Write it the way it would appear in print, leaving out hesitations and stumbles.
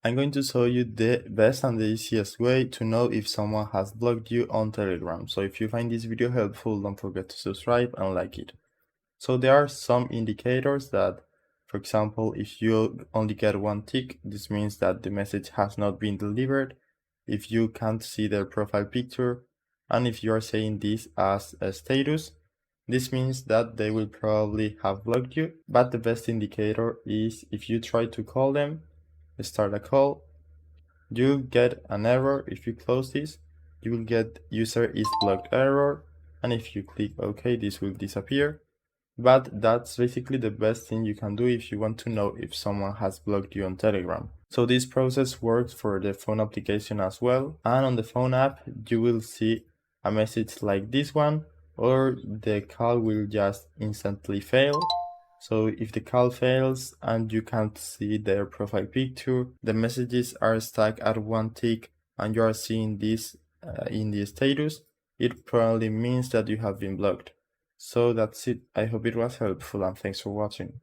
I'm going to show you the best and the easiest way to know if someone has blocked you on Telegram. So if you find this video helpful, don't forget to subscribe and like it. So there are some indicators that, for example, if you only get one tick, this means that the message has not been delivered. If you can't see their profile picture, and if you are saying this as a status, this means that they will probably have blocked you. But the best indicator is if you try to call them, start a call, you'll get an error. If you close this, you will get user is blocked error, and if you click OK, this will disappear. But that's basically the best thing you can do if you want to know if someone has blocked you on Telegram. So this process works for the phone application as well, and on the phone app you will see a message like this one, or the call will just instantly fail. So if the call fails and you can't see their profile picture, the messages are stuck at one tick, and you are seeing this in the status, it probably means that you have been blocked. So that's it. I hope it was helpful and thanks for watching.